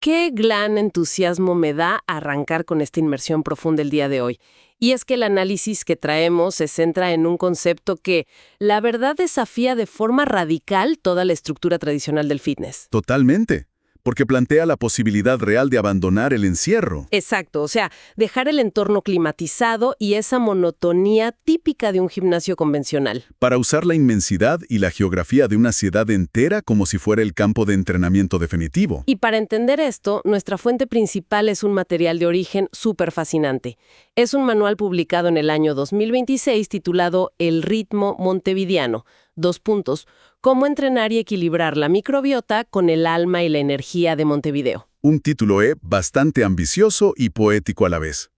Qué gran entusiasmo me da arrancar con esta inmersión profunda el día de hoy. Y es que el análisis que traemos se centra en un concepto que, la verdad, desafía de forma radical toda la estructura tradicional del fitness. Totalmente, porque plantea la posibilidad real de abandonar el encierro. Exacto, o sea, dejar el entorno climatizado y esa monotonía típica de un gimnasio convencional. Para usar la inmensidad y la geografía de una ciudad entera como si fuera el campo de entrenamiento definitivo. Y para entender esto, nuestra fuente principal es un material de origen súper fascinante. Es un manual publicado en el año 2026 titulado El ritmo montevideano. Cómo entrenar y equilibrar la microbiota con el alma y la energía de Montevideo. Un título bastante ambicioso y poético a la vez.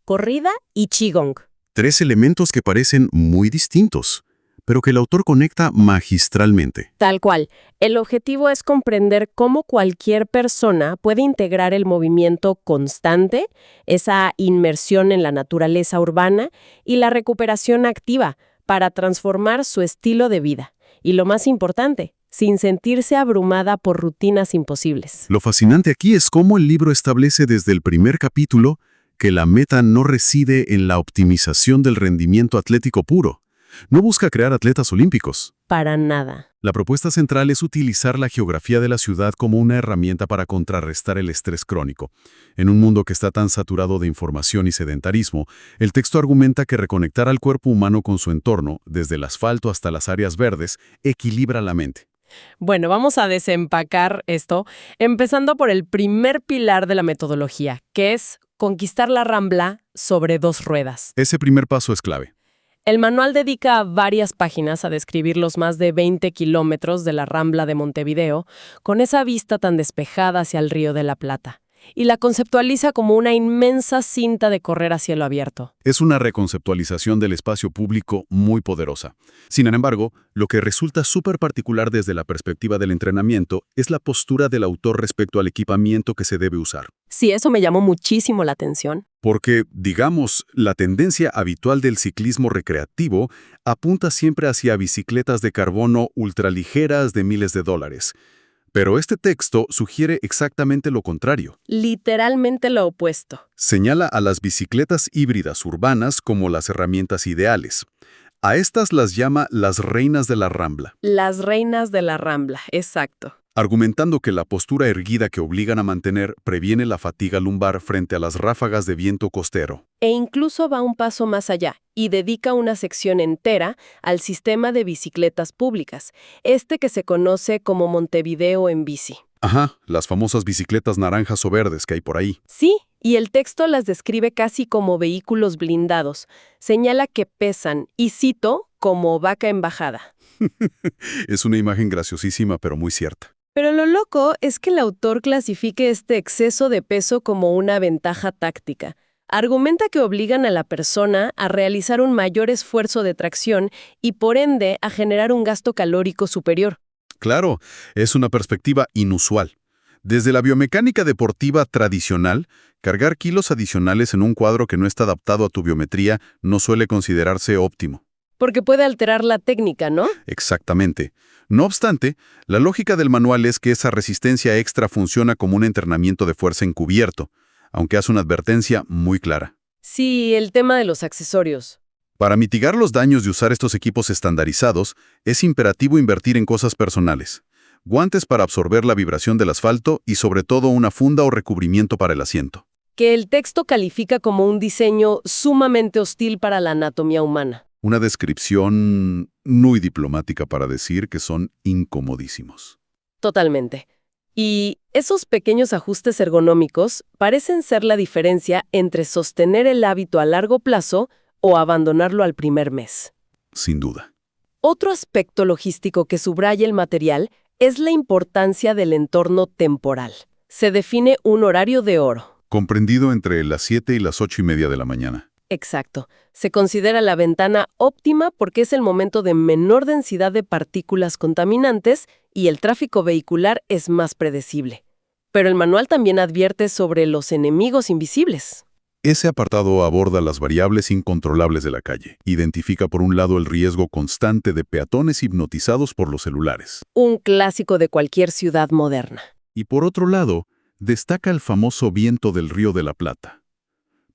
Corrida y Qigong. 3 elementos que parecen muy distintos, pero que el autor conecta magistralmente. Tal cual. El objetivo es comprender cómo cualquier persona puede integrar el movimiento constante, esa inmersión en la naturaleza urbana y la recuperación activa para transformar su estilo de vida. Y lo más importante, sin sentirse abrumada por rutinas imposibles. Lo fascinante aquí es cómo el libro establece desde el primer capítulo que la meta no reside en la optimización del rendimiento atlético puro. No busca crear atletas olímpicos. Para nada. La propuesta central es utilizar la geografía de la ciudad como una herramienta para contrarrestar el estrés crónico. En un mundo que está tan saturado de información y sedentarismo, el texto argumenta que reconectar al cuerpo humano con su entorno, desde el asfalto hasta las áreas verdes, equilibra la mente. Bueno, vamos a desempacar esto, empezando por el primer pilar de la metodología, que es conquistar la Rambla sobre 2 ruedas. Ese primer paso es clave. El manual dedica varias páginas a describir los más de 20 kilómetros de la Rambla de Montevideo, con esa vista tan despejada hacia el Río de la Plata, y la conceptualiza como una inmensa cinta de correr a cielo abierto. Es una reconceptualización del espacio público muy poderosa. Sin embargo, lo que resulta súper particular desde la perspectiva del entrenamiento es la postura del autor respecto al equipamiento que se debe usar. Sí, eso me llamó muchísimo la atención. Porque, digamos, la tendencia habitual del ciclismo recreativo apunta siempre hacia bicicletas de carbono ultraligeras de miles de dólares. Pero este texto sugiere exactamente lo contrario. Literalmente lo opuesto. Señala a las bicicletas híbridas urbanas como las herramientas ideales. A estas las llama las reinas de la Rambla. Las reinas de la Rambla, exacto. Argumentando que la postura erguida que obligan a mantener previene la fatiga lumbar frente a las ráfagas de viento costero. E incluso va un paso más allá y dedica una sección entera al sistema de bicicletas públicas, que se conoce como Montevideo en bici. Ajá, las famosas bicicletas naranjas o verdes que hay por ahí. Sí, y el texto las describe casi como vehículos blindados. Señala que pesan, y cito, como vaca en bajada. Es una imagen graciosísima, pero muy cierta. Pero lo loco es que el autor clasifique este exceso de peso como una ventaja táctica. Argumenta que obligan a la persona a realizar un mayor esfuerzo de tracción y, por ende, a generar un gasto calórico superior. Claro, es una perspectiva inusual. Desde la biomecánica deportiva tradicional, cargar kilos adicionales en un cuadro que no está adaptado a tu biometría no suele considerarse óptimo. Porque puede alterar la técnica, ¿no? Exactamente. No obstante, la lógica del manual es que esa resistencia extra funciona como un entrenamiento de fuerza encubierto, aunque hace una advertencia muy clara. Sí, el tema de los accesorios. Para mitigar los daños de usar estos equipos estandarizados, es imperativo invertir en cosas personales. Guantes para absorber la vibración del asfalto y sobre todo una funda o recubrimiento para el asiento. Que el texto califica como un diseño sumamente hostil para la anatomía humana. Una descripción muy diplomática para decir que son incomodísimos. Totalmente. Y esos pequeños ajustes ergonómicos parecen ser la diferencia entre sostener el hábito a largo plazo o abandonarlo al primer mes. Sin duda. Otro aspecto logístico que subraya el material es la importancia del entorno temporal. Se define un horario de oro. Comprendido entre las 7 y las 8:30 de la mañana. Exacto. Se considera la ventana óptima porque es el momento de menor densidad de partículas contaminantes y el tráfico vehicular es más predecible. Pero el manual también advierte sobre los enemigos invisibles. Ese apartado aborda las variables incontrolables de la calle. Identifica por un lado el riesgo constante de peatones hipnotizados por los celulares. Un clásico de cualquier ciudad moderna. Y por otro lado, destaca el famoso viento del Río de la Plata.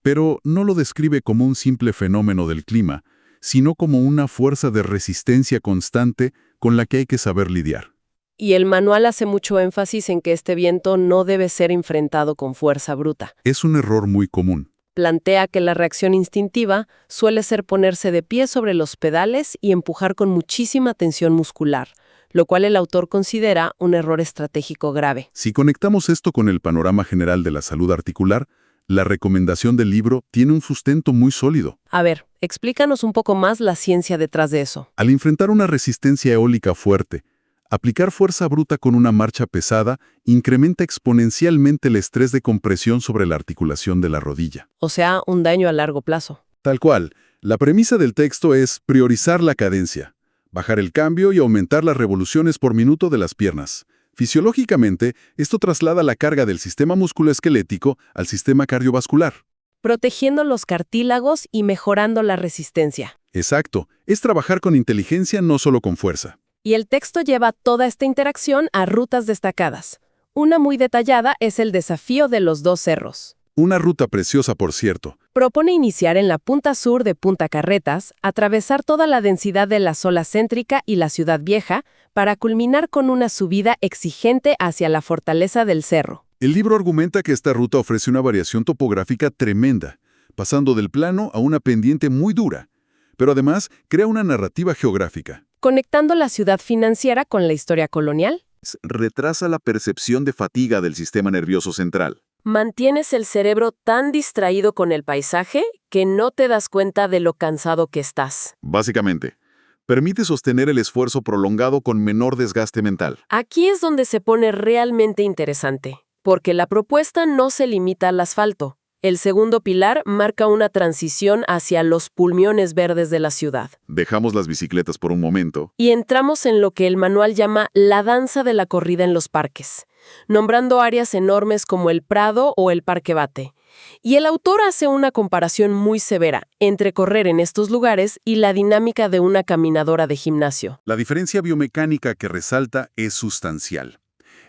Pero no lo describe como un simple fenómeno del clima, sino como una fuerza de resistencia constante con la que hay que saber lidiar. Y el manual hace mucho énfasis en que este viento no debe ser enfrentado con fuerza bruta. Es un error muy común. Plantea que la reacción instintiva suele ser ponerse de pie sobre los pedales y empujar con muchísima tensión muscular, lo cual el autor considera un error estratégico grave. Si conectamos esto con el panorama general de la salud articular, la recomendación del libro tiene un sustento muy sólido. A ver, explícanos un poco más la ciencia detrás de eso. Al enfrentar una resistencia eólica fuerte, aplicar fuerza bruta con una marcha pesada incrementa exponencialmente el estrés de compresión sobre la articulación de la rodilla. O sea, un daño a largo plazo. Tal cual, la premisa del texto es priorizar la cadencia, bajar el cambio y aumentar las revoluciones por minuto de las piernas. Fisiológicamente, esto traslada la carga del sistema musculoesquelético al sistema cardiovascular. Protegiendo los cartílagos y mejorando la resistencia. Exacto, es trabajar con inteligencia, no solo con fuerza. Y el texto lleva toda esta interacción a rutas destacadas. Una muy detallada es el desafío de los 2 cerros. Una ruta preciosa, por cierto. Propone iniciar en la punta sur de Punta Carretas, atravesar toda la densidad de la Zola Céntrica y la Ciudad Vieja, para culminar con una subida exigente hacia la fortaleza del cerro. El libro argumenta que esta ruta ofrece una variación topográfica tremenda, pasando del plano a una pendiente muy dura, pero además crea una narrativa geográfica. Conectando la ciudad financiera con la historia colonial. Retrasa la percepción de fatiga del sistema nervioso central. Mantienes el cerebro tan distraído con el paisaje que no te das cuenta de lo cansado que estás. Básicamente, permite sostener el esfuerzo prolongado con menor desgaste mental. Aquí es donde se pone realmente interesante, porque la propuesta no se limita al asfalto. El segundo pilar marca una transición hacia los pulmones verdes de la ciudad. Dejamos las bicicletas por un momento. Y entramos en lo que el manual llama la danza de la corrida en los parques, nombrando áreas enormes como el Prado o el Parque Bate. Y el autor hace una comparación muy severa entre correr en estos lugares y la dinámica de una caminadora de gimnasio. La diferencia biomecánica que resalta es sustancial.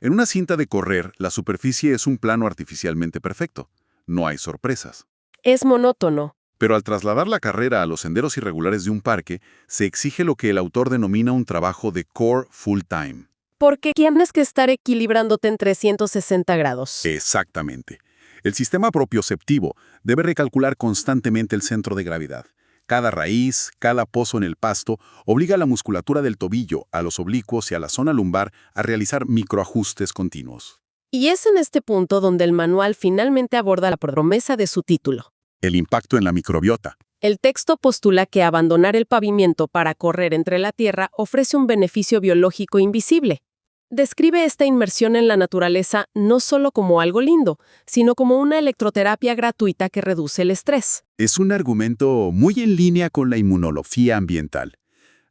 En una cinta de correr, la superficie es un plano artificialmente perfecto. No hay sorpresas. Es monótono. Pero al trasladar la carrera a los senderos irregulares de un parque, se exige lo que el autor denomina un trabajo de core full time. Porque tienes que estar equilibrándote en 360 grados. Exactamente. El sistema propioceptivo debe recalcular constantemente el centro de gravedad. Cada raíz, cada pozo en el pasto, obliga a la musculatura del tobillo, a los oblicuos y a la zona lumbar a realizar microajustes continuos. Y es en este punto donde el manual finalmente aborda la promesa de su título. El impacto en la microbiota. El texto postula que abandonar el pavimento para correr entre la tierra ofrece un beneficio biológico invisible. Describe esta inmersión en la naturaleza no solo como algo lindo, sino como una electroterapia gratuita que reduce el estrés. Es un argumento muy en línea con la inmunología ambiental.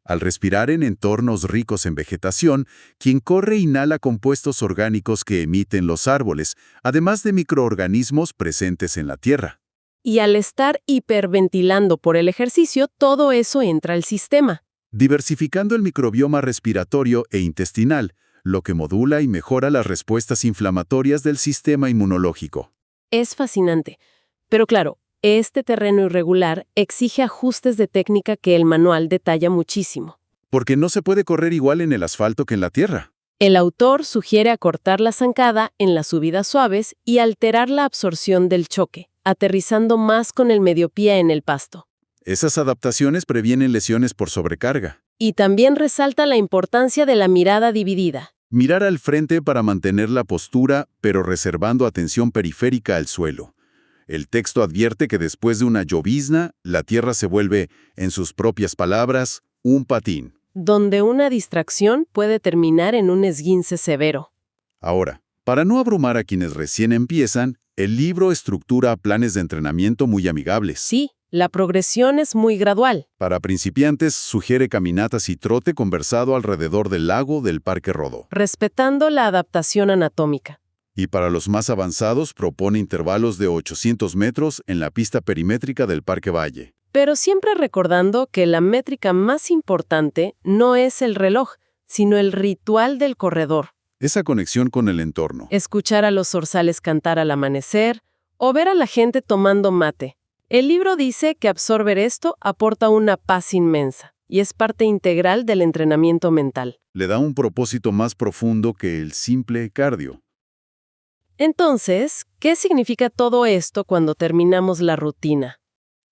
Al respirar en entornos ricos en vegetación, quien corre inhala compuestos orgánicos que emiten los árboles, además de microorganismos presentes en la tierra. Y al estar hiperventilando por el ejercicio, todo eso entra al sistema, diversificando el microbioma respiratorio e intestinal, lo que modula y mejora las respuestas inflamatorias del sistema inmunológico. Es fascinante. Pero claro, este terreno irregular exige ajustes de técnica que el manual detalla muchísimo. Porque no se puede correr igual en el asfalto que en la tierra. El autor sugiere acortar la zancada en las subidas suaves y alterar la absorción del choque, aterrizando más con el mediopié en el pasto. Esas adaptaciones previenen lesiones por sobrecarga. Y también resalta la importancia de la mirada dividida. Mirar al frente para mantener la postura, pero reservando atención periférica al suelo. El texto advierte que después de una llovizna, la tierra se vuelve, en sus propias palabras, un patín. Donde una distracción puede terminar en un esguince severo. Ahora, para no abrumar a quienes recién empiezan, el libro estructura planes de entrenamiento muy amigables. Sí, la progresión es muy gradual. Para principiantes, sugiere caminatas y trote conversado alrededor del lago del Parque Rodó. Respetando la adaptación anatómica. Y para los más avanzados, propone intervalos de 800 metros en la pista perimétrica del Parque Valle. Pero siempre recordando que la métrica más importante no es el reloj, sino el ritual del corredor. Esa conexión con el entorno. Escuchar a los zorzales cantar al amanecer o ver a la gente tomando mate. El libro dice que absorber esto aporta una paz inmensa y es parte integral del entrenamiento mental. Le da un propósito más profundo que el simple cardio. Entonces, ¿qué significa todo esto cuando terminamos la rutina?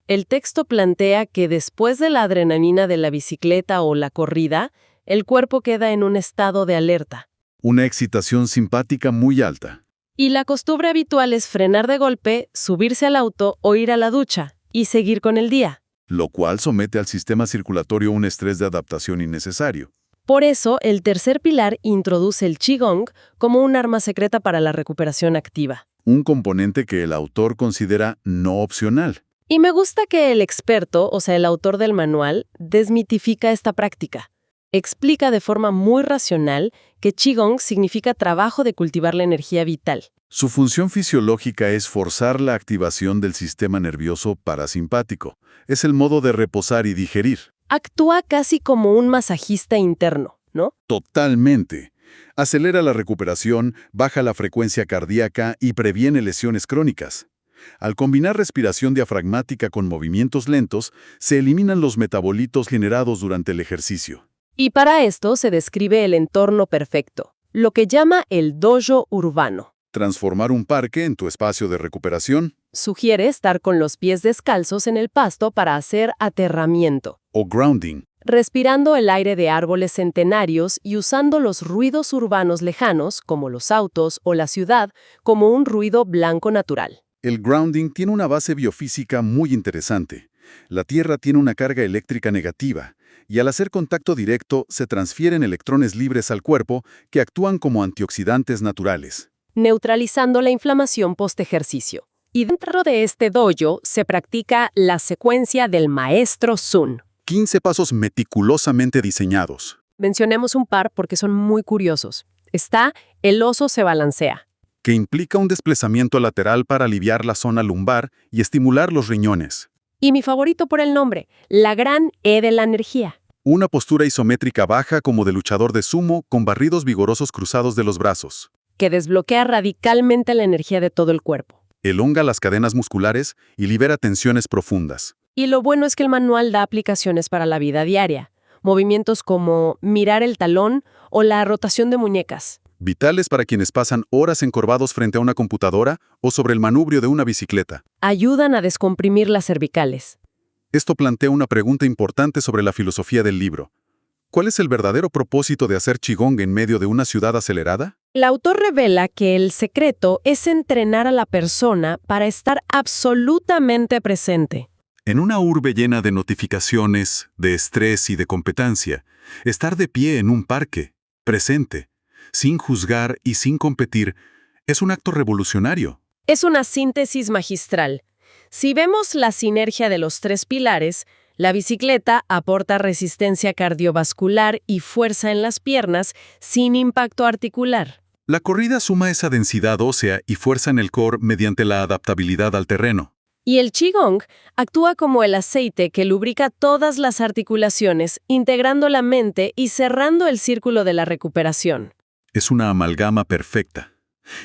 El texto plantea que después de la adrenalina de la bicicleta o la corrida, el cuerpo queda en un estado de alerta. Una excitación simpática muy alta. Y la costumbre habitual es frenar de golpe, subirse al auto o ir a la ducha y seguir con el día. Lo cual somete al sistema circulatorio un estrés de adaptación innecesario. Por eso, el tercer pilar introduce el Qigong como un arma secreta para la recuperación activa. Un componente que el autor considera no opcional. Y me gusta que el experto, o sea, el autor del manual, desmitifica esta práctica. Explica de forma muy racional que Qigong significa trabajo de cultivar la energía vital. Su función fisiológica es forzar la activación del sistema nervioso parasimpático. Es el modo de reposar y digerir. Actúa casi como un masajista interno, ¿no? Totalmente. Acelera la recuperación, baja la frecuencia cardíaca y previene lesiones crónicas. Al combinar respiración diafragmática con movimientos lentos, se eliminan los metabolitos generados durante el ejercicio. Y para esto se describe el entorno perfecto, lo que llama el dojo urbano. Transformar un parque en tu espacio de recuperación. Sugiere estar con los pies descalzos en el pasto para hacer aterramiento, O grounding. respirando el aire de árboles centenarios y usando los ruidos urbanos lejanos, como los autos o la ciudad, como un ruido blanco natural. El grounding tiene una base biofísica muy interesante. La Tierra tiene una carga eléctrica negativa, y al hacer contacto directo se transfieren electrones libres al cuerpo que actúan como antioxidantes naturales. Neutralizando la inflamación post-ejercicio. Y dentro de este dojo se practica la secuencia del maestro Sun. 15 pasos meticulosamente diseñados. Mencionemos un par porque son muy curiosos. Está el oso se balancea. Que implica un desplazamiento lateral para aliviar la zona lumbar y estimular los riñones. Y mi favorito por el nombre, la gran E de la energía. Una postura isométrica baja como de luchador de sumo con barridos vigorosos cruzados de los brazos. Que desbloquea radicalmente la energía de todo el cuerpo. Elonga las cadenas musculares y libera tensiones profundas. Y lo bueno es que el manual da aplicaciones para la vida diaria. Movimientos como mirar el talón o la rotación de muñecas. Vitales para quienes pasan horas encorvados frente a una computadora o sobre el manubrio de una bicicleta. Ayudan a descomprimir las cervicales. Esto plantea una pregunta importante sobre la filosofía del libro. ¿Cuál es el verdadero propósito de hacer Qigong en medio de una ciudad acelerada? El autor revela que el secreto es entrenar a la persona para estar absolutamente presente. En una urbe llena de notificaciones, de estrés y de competencia, estar de pie en un parque, presente, sin juzgar y sin competir, es un acto revolucionario. Es una síntesis magistral. Si vemos la sinergia de los tres pilares, la bicicleta aporta resistencia cardiovascular y fuerza en las piernas sin impacto articular. La corrida suma esa densidad ósea y fuerza en el core mediante la adaptabilidad al terreno. Y el Qigong actúa como el aceite que lubrica todas las articulaciones, integrando la mente y cerrando el círculo de la recuperación. Es una amalgama perfecta.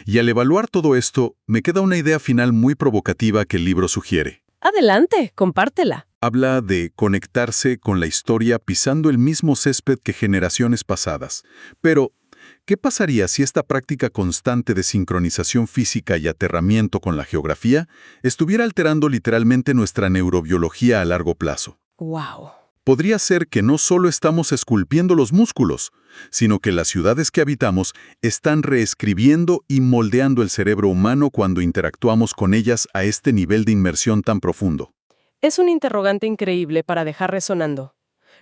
Y al evaluar todo esto, me queda una idea final muy provocativa que el libro sugiere. Adelante, compártela. Habla de conectarse con la historia pisando el mismo césped que generaciones pasadas. Pero, ¿qué pasaría si esta práctica constante de sincronización física y aterramiento con la geografía estuviera alterando literalmente nuestra neurobiología a largo plazo? ¡Wow! Podría ser que no solo estamos esculpiendo los músculos, sino que las ciudades que habitamos están reescribiendo y moldeando el cerebro humano cuando interactuamos con ellas a este nivel de inmersión tan profundo. Es un interrogante increíble para dejar resonando.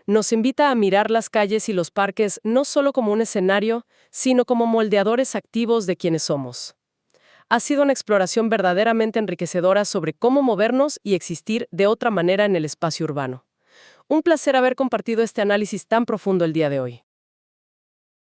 Nos invita a mirar las calles y los parques no solo como un escenario, sino como moldeadores activos de quienes somos. Ha sido una exploración verdaderamente enriquecedora sobre cómo movernos y existir de otra manera en el espacio urbano. Un placer haber compartido este análisis tan profundo el día de hoy.